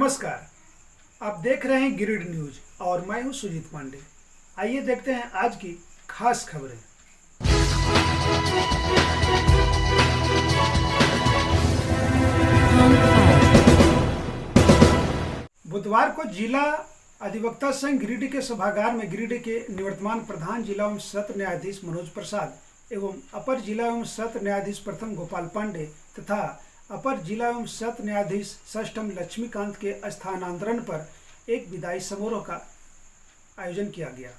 नमस्कार, आप देख रहे हैं गिरिडीह न्यूज और मैं हूं सुजीत पांडे। आइए देखते हैं आज की खास खबरें। बुधवार को जिला अधिवक्ता संघ गिरिडीह के सभागार में गिरिडीह के निवर्तमान प्रधान जिला एवं सत्र न्यायाधीश मनोज प्रसाद एवं अपर जिला एवं सत्र न्यायाधीश प्रथम गोपाल पांडे तथा अपर जिला एवं सत्र न्यायाधीश षष्ठम लक्ष्मीकांत के स्थानांतरण पर एक विदाई समारोह का आयोजन किया गया।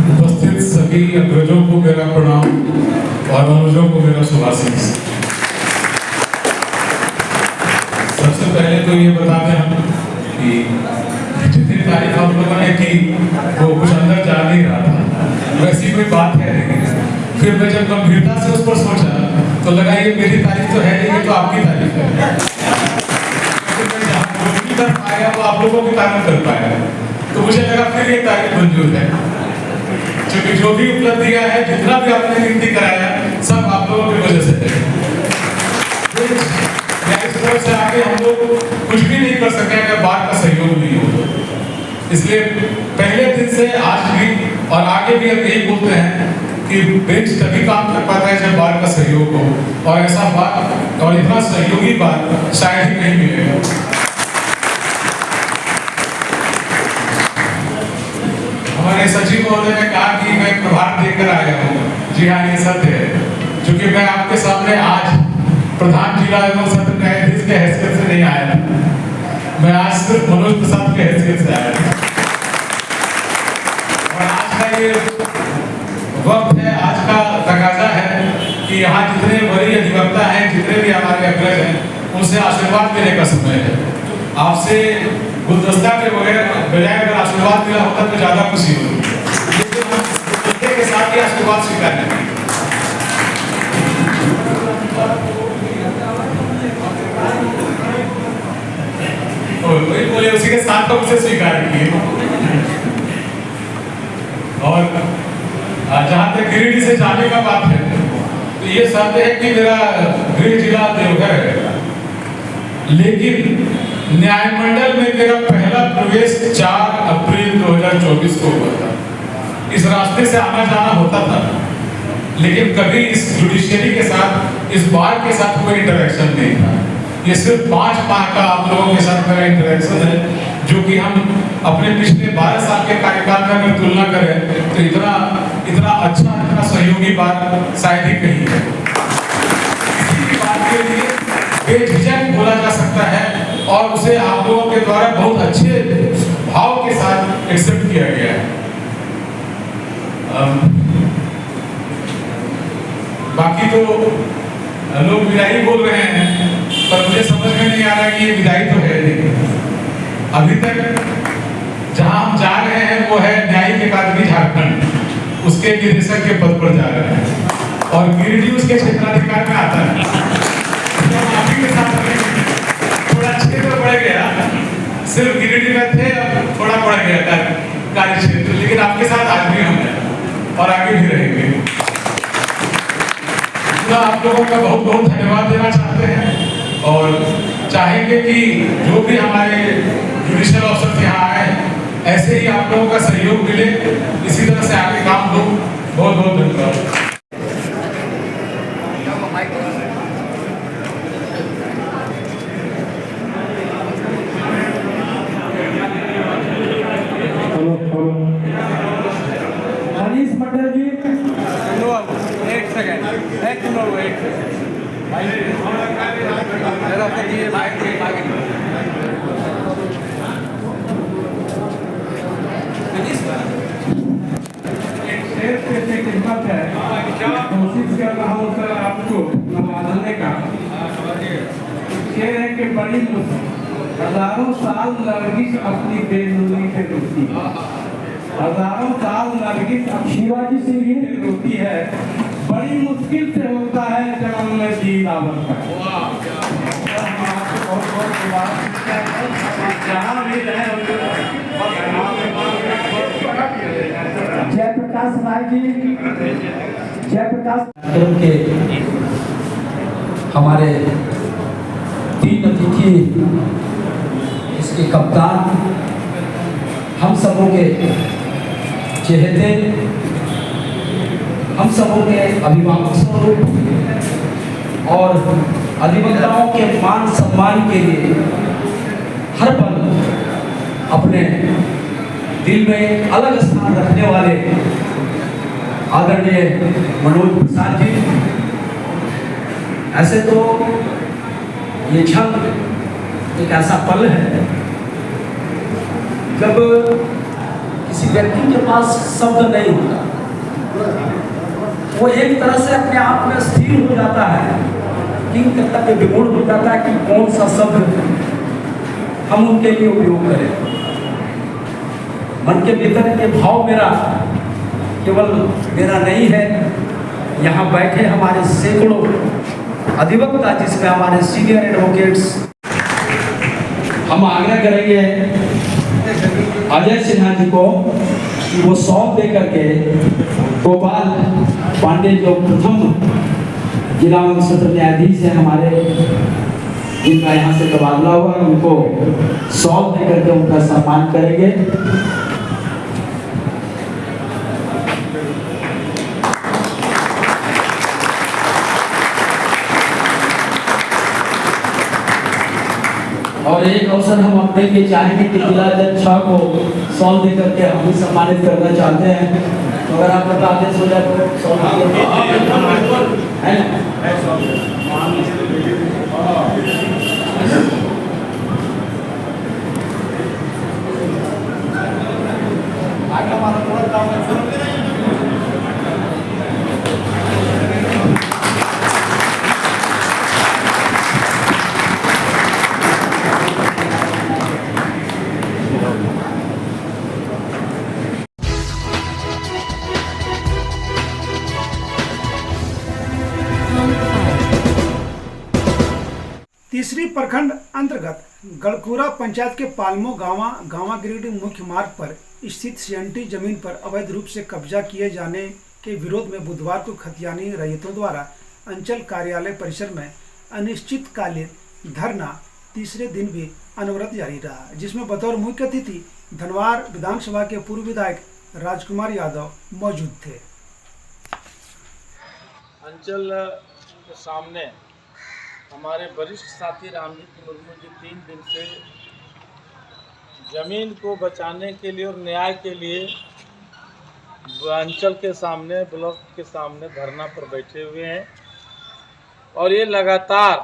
उपस्थित सभी अग्रजों को मेरा प्रणाम और अनुजों को मेरा शुभाशीष। सबसे पहले तो ये बता दें हम कि जितनी तारीफ हम लोगों ने की वो कुछ अंदर जा नहीं रहा था, वैसी कोई बात है नहीं। फिर मैं जब गंभीरता से उस पर सोचा तो लगा ये मेरी तारीफ तो है नहीं, ये तो आपकी तारीफ है। जो कर पाया वो आप लोगों की तारीफ कर पाया, तो मुझे लगा फिर ये तारीफ मंजूर है, क्योंकि जो भी उपलब्धियां है, जितना भी आपने गिनती कराया, सब आप लोगों की वजह से है। इस तरह से आगे हम लोग कुछ भी नहीं कर सके अगर बात का सहयोग नहीं हो। इसलिए पहले दिन से आज भी और आगे भी हम यही बोलते हैं कि बेंच तभी काम कर पाता है जब बात का सहयोग हो, और ऐसा बात और इतना सहयोगी बात शायद ही नहीं मिलेगा। हमारे सचिव महोदय ने कहा कि मैं प्रभार देकर आया हूँ। जी हाँ, ये सत्य है, क्योंकि मैं आपके सामने आज प्रधान जिला एवं सत्र न्यायाधीश के हैसियत से नहीं आया था, मैं आज सिर्फ मनोज प्रसाद के हैसियत से आया था। और आज का ये वक्त है, आज का तकाजा है कि यहाँ जितने बड़े अधिवक्ता हैं, जितने भी हमारे अग्रज हैं, उनसे आशीर्वाद लेने का समय है। आपसे गुलदस्ता के बजाय अगर आशीर्वाद मिला होता तो ज्यादा खुशी होती के साथ ही आशीर्वाद स्वीकार करें। बोले उसी के साथ तो उसे स्वीकार किए। और जहां तक गिरिडीह से जाने का बात है, तो ये सत्य है कि मेरा गृह जिला देवघर है, लेकिन न्यायमंडल में मेरा पहला प्रवेश 4 अप्रैल 2024 को हुआ था। इस रास्ते से आना जाना होता था, लेकिन कभी इस जुडिशरी के साथ, इस बार के साथ कोई इंटरेक्शन नहीं था। ये सिर्फ 5 माह का आप लोगों के साथ मेरा इंटरेक्शन है, जो कि हम अपने पिछले 12 साल के कार्यकाल में अगर तुलना करें तो इतना अच्छा, इतना सहयोगी बात शायद ही कहीं है। किसी भी बात के लिए बेझिझक बोला जा सकता है और उसे आप लोगों के द्वारा बहुत अच्छे भाव के साथ एक्सेप्ट किया गया है। बाकी तो लोग विदाई बोल रहे हैं, पर मुझे समझ में नहीं आ रहा कि ये विदाई तो है नहीं। अभी तक जहां हम जा रहे हैं वो है न्यायिक अकादमी झारखंड, उसके निदेशक के पद पर जा रहे हैं, और गिरिडीह उसके क्षेत्राधिकार में आता है। आप के साथ थोड़ा क्षेत्र बढ़ गया, सिर्फ गिरिडीह में थे, अब थोड़ा बढ़ गया कार्य क्षेत्र, लेकिन आपके साथ आज भी हम हैं और आगे भी रहेंगे। आप लोगों का बहुत बहुत धन्यवाद देना चाहते हैं और चाहेंगे कि जो भी हमारे जुडिशियल ऑफिसर्स यहाँ आए, ऐसे ही आप लोगों का सहयोग मिले, इसी तरह से आगे काम हो। बहुत बहुत धन्यवाद। कोशिश कर रहा हूँ सर आपको नवाजने का। शेर है कि बड़ी हजारों साल नरगिस अपनी बेनूरी पे रोती है, हजारों साल नरगिस शिवाजी सिंह ही रोती है, बड़ी मुश्किल से होता है जन्म में जी रावत का। बहुत बहुत जहाँ भी रहे जयप्रकाश राय जी, जयप्रकाश के हमारे 3 अतिथि, इसके कप्तान, हम सबों के चहेते, हम सबों के अभिभावक स्वरूप और अधिवक्ताओं के मान सम्मान के लिए हर पल अपने दिल में अलग स्थान रखने वाले आदरणीय मनोज प्रसाद जी, ऐसे तो ये क्षण एक ऐसा पल है जब किसी व्यक्ति के पास शब्द नहीं होता, वो एक तरह से अपने आप में स्थिर हो जाता है, किंग कर्तव्य विमूढ़ हो जाता है कि कौन सा शब्द हम उनके लिए उपयोग करें। मन के भीतर के भाव मेरा केवल मेरा नहीं है, यहाँ बैठे हमारे सैकड़ों अधिवक्ता, जिसमें हमारे सीनियर एडवोकेट्स, हम आग्रह करेंगे अजय सिन्हा जी को कि वो सौंप दे करके गोपाल पांडे जो प्रथम जिला एवं सत्र न्यायाधीश है हमारे, जिनका यहाँ से तबादला हुआ, उनको सौंप दे करके उनका सम्मान करेंगे। और एक अवसर हम अपने लिए चाहेंगे कि जिला जज 6 को सॉल्व दे करके हम भी सम्मानित करना चाहते हैं। तो अगर आपका आदेश हो जाए तो सॉल्व है तीसरी प्रखंड अंतर्गत गढ़कुरा पंचायत के पालमो गांवा गिरिडीह मुख्य मार्ग पर स्थित सीएनटी जमीन पर अवैध रूप से कब्जा किए जाने के विरोध में बुधवार को खतियानी रैयतों द्वारा अंचल कार्यालय परिसर में अनिश्चितकालीन धरना तीसरे दिन भी अनवरत जारी रहा, जिसमें बतौर मुख्य अतिथि धनवार विधानसभा के पूर्व विधायक राजकुमार यादव मौजूद थे। अंचल के सामने हमारे वरिष्ठ साथी रामजीत मुर्मू जी 3 दिन से ज़मीन को बचाने के लिए और न्याय के लिए अंचल के सामने, ब्लॉक के सामने धरना पर बैठे हुए हैं। और ये लगातार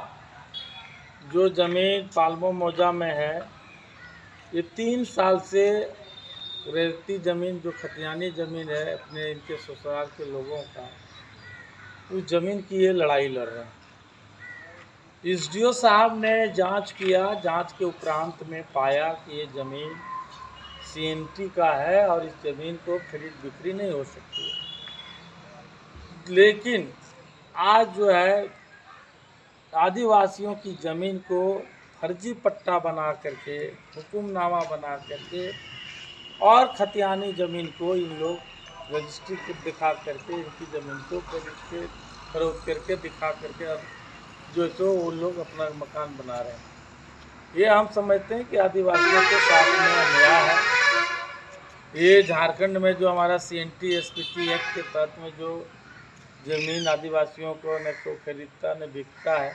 जो ज़मीन पालमो मौजा में है, ये 3 साल से रेती ज़मीन, जो खतियानी ज़मीन है अपने इनके ससुराल के लोगों का, उस ज़मीन की ये लड़ाई लड़ रहे हैं। एसडीओ साहब ने जांच किया, जांच के उपरांत में पाया कि ये ज़मीन सीएनटी का है और इस ज़मीन को खरीद बिक्री नहीं हो सकती है। लेकिन आज जो है आदिवासियों की ज़मीन को फर्जी पट्टा बना करके, हुक्मनामा बना करके और खतियानी ज़मीन को इन लोग रजिस्ट्री को दिखा करके, इनकी ज़मीन को फरोख्त करके दिखा करके जो तो वो लोग अपना मकान बना रहे हैं। ये हम समझते हैं कि आदिवासियों के साथ में अन्याय है। ये झारखंड में जो हमारा सीएनटी एसपीटी एक्ट के तहत में जो ज़मीन आदिवासियों को न तो खरीदता न बिकता है,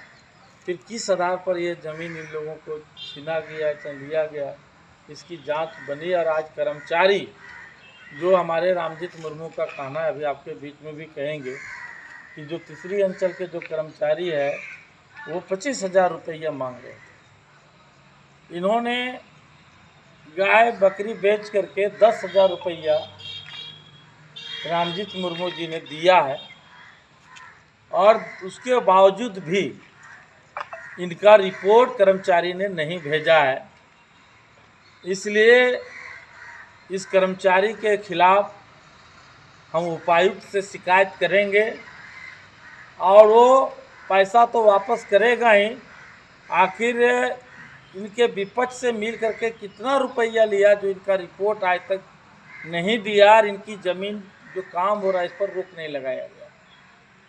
फिर किस आधार पर ये ज़मीन इन लोगों को छीना गया, लिया गया, इसकी जांच बनी। और आज कर्मचारी जो हमारे रामजीत मुर्मू का कहना है, अभी आपके बीच में भी कहेंगे कि जो तीसरी अंचल के जो कर्मचारी है वो 25,000 रुपया मांग रहे थे। इन्होंने गाय बकरी बेच करके 10,000 रुपया रामजीत मुर्मू जी ने दिया है, और उसके बावजूद भी इनका रिपोर्ट कर्मचारी ने नहीं भेजा है। इसलिए इस कर्मचारी के खिलाफ हम उपायुक्त से शिकायत करेंगे, और वो पैसा तो वापस करेगा ही, आखिर इनके विपक्ष से मिल करके कितना रुपया लिया जो इनका रिपोर्ट आज तक नहीं दिया, और इनकी ज़मीन जो काम हो रहा है इस पर रोक नहीं लगाया गया।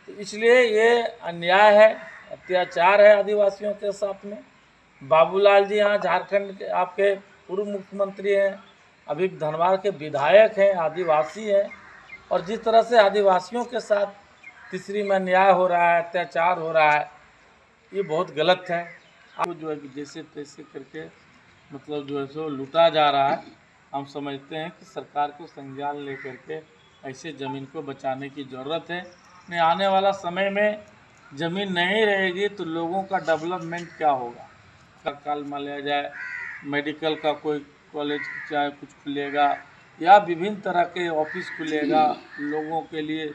तो इसलिए ये अन्याय है, अत्याचार है आदिवासियों के साथ में। बाबूलाल जी यहाँ झारखंड के आपके पूर्व मुख्यमंत्री हैं, अभी धनबाद के विधायक हैं, आदिवासी हैं, और जिस तरह से आदिवासियों के साथ तीसरी में अन्याय हो रहा है, अत्याचार हो रहा है, ये बहुत गलत है। आप जो है जैसे तैसे करके मतलब जो है सो लूटा जा रहा है। हम समझते हैं कि सरकार को संज्ञान लेकर के ऐसे ज़मीन को बचाने की ज़रूरत है। नहीं आने वाला समय में ज़मीन नहीं रहेगी तो लोगों का डेवलपमेंट क्या होगा। काल मान लिया जाए मेडिकल का कोई कॉलेज चाहे कुछ खुलेगा या विभिन्न तरह के ऑफिस खुलेगा, लोगों के लिए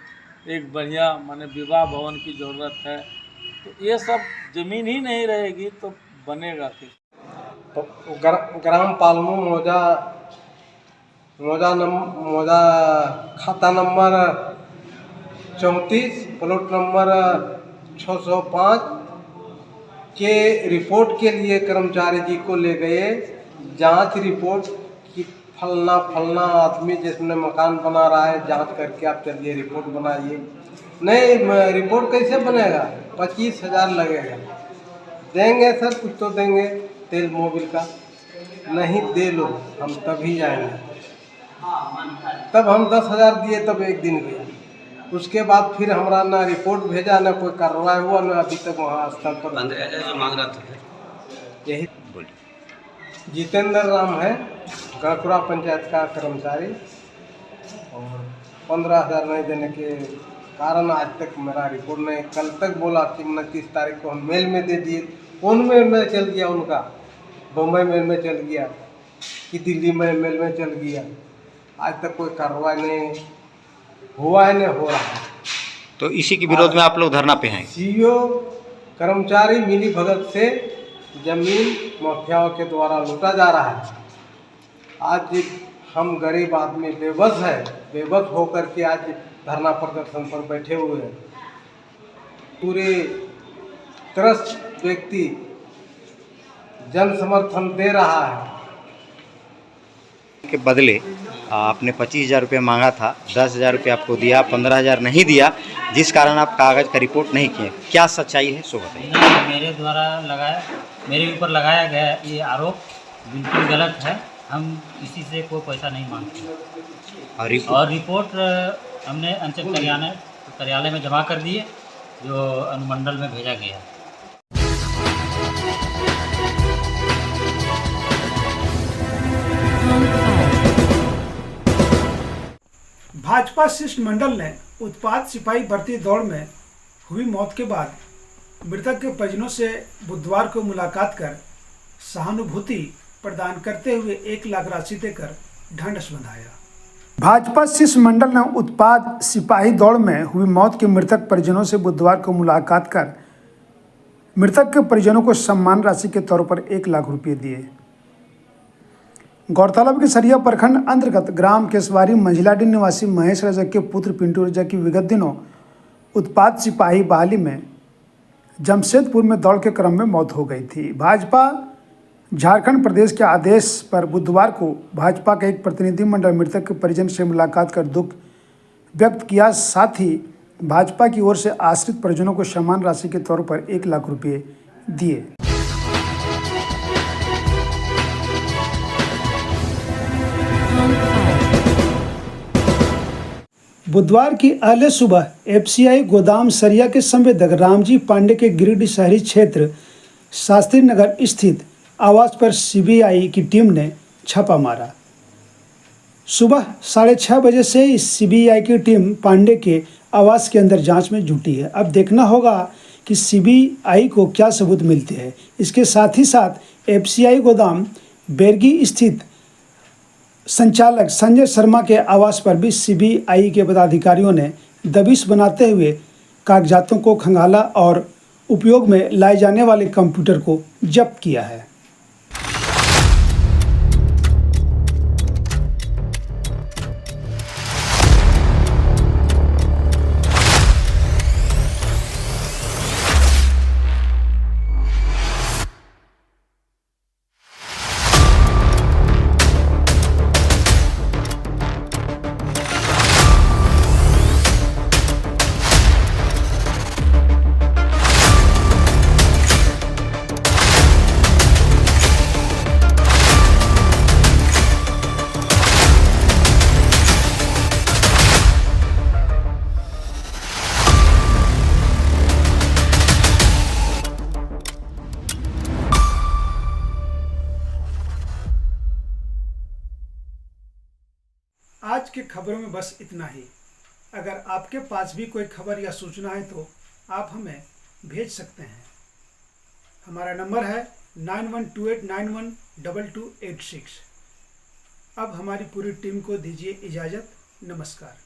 एक बढ़िया माने विवाह भवन की ज़रूरत है। तो ये सब ज़मीन ही नहीं रहेगी तो बनेगा फिर। तो ग्राम पालमू मौजा खाता नंबर 34 प्लॉट नंबर 605 के रिपोर्ट के लिए कर्मचारी जी को ले गए। जांच रिपोर्ट कि फलना आदमी जिसने मकान बना रहा है, जांच करके आप चलिए रिपोर्ट बनाइए। नहीं, रिपोर्ट कैसे बनेगा? 25,000 लगेगा। देंगे सर, कुछ तो देंगे, तेल मोबिल का। नहीं दे लो, हम तभी जाएंगे। तब हम 10,000 दिए, तब एक दिन गया। उसके बाद फिर हमारा ना रिपोर्ट भेजा, ना कोई कार्रवाई हुआ, ना अभी तक वहाँ स्थल पर 15,000 जो मांग रहा था। यही जितेंद्र राम है, गढ़पुरा पंचायत का कर्मचारी, और 15,000 नहीं देने के कारण आज तक मेरा रिपोर्ट नहीं। कल तक बोला कि 29 तारीख को हम मेल में दे दिए, उन मेल में चल गया, उनका बम्बई मेल में चल गया कि दिल्ली में मेल में चल गया। आज तक कोई कार्रवाई नहीं हुआ है, नहीं हो रहा है। तो इसी के विरोध में आप लोग धरना पे हैं। सीईओ कर्मचारी मिली भगत से जमीन माफियाओं के द्वारा लूटा जा रहा है। आज हम गरीब आदमी बेबस होकर के आज धरना प्रदर्शन पर बैठे हुए हैं। पूरे त्रस्त व्यक्ति जन समर्थन दे रहा है। के बदले आपने 25,000 रुपये मांगा था, 10,000 रुपये आपको दिया, 15,000 नहीं दिया, जिस कारण आप कागज़ का रिपोर्ट नहीं किए। क्या सच्चाई है सो बताइए। मेरे द्वारा मेरे ऊपर लगाया गया ये आरोप बिल्कुल गलत है। हम इसी से कोई पैसा नहीं मांगते। और रिपोर्ट हमने अंचल कार्यालय में जमा कर दिए, जो अनुमंडल में भेजा गया। भाजपा शिष्टमंडल ने उत्पाद सिपाही भर्ती दौड़ में हुई मौत के बाद मृतक के परिजनों से बुधवार को मुलाकात कर सहानुभूति प्रदान करते हुए 1 लाख राशि देकर ढांढस बंधाया। भाजपा शिष्टमंडल ने उत्पाद सिपाही दौड़ में हुई मौत के मृतक परिजनों से बुधवार को मुलाकात कर मृतक के परिजनों को सम्मान राशि के तौर पर 1 लाख रुपये दिए। गौरतलब के सरिया प्रखंड अंतर्गत ग्राम केसवारी मंझिलाडी निवासी महेश रजक के पुत्र पिंटू रजक की विगत दिनों उत्पाद सिपाही बहाली में जमशेदपुर में दौड़ के क्रम में मौत हो गई थी। भाजपा झारखंड प्रदेश के आदेश पर बुधवार को भाजपा का एक प्रतिनिधिमंडल मृतक के परिजन से मुलाकात कर दुख व्यक्त किया। साथ ही भाजपा की ओर से आश्रित परिजनों को सम्मान राशि के तौर पर 1 लाख रुपये दिए। बुधवार की अहले सुबह एफसीआई गोदाम सरिया के संवेदक रामजी पांडे के गिरिडीह शहरी क्षेत्र शास्त्री नगर स्थित आवास पर सीबीआई की टीम ने छापा मारा। सुबह 6:30 बजे से इस सीबीआई की टीम पांडे के आवास के अंदर जांच में जुटी है। अब देखना होगा कि सीबीआई को क्या सबूत मिलते हैं। इसके साथ ही साथ एफसीआई गोदाम बेरगी स्थित संचालक संजय शर्मा के आवास पर भी सीबीआई के पदाधिकारियों ने दबिश बनाते हुए कागजातों को खंगाला और उपयोग में लाए जाने वाले कंप्यूटर को जब्त किया है। के खबरों में बस इतना ही। अगर आपके पास भी कोई खबर या सूचना है तो आप हमें भेज सकते हैं। हमारा नंबर है 9128912286। अब हमारी पूरी टीम को दीजिए इजाज़त। नमस्कार।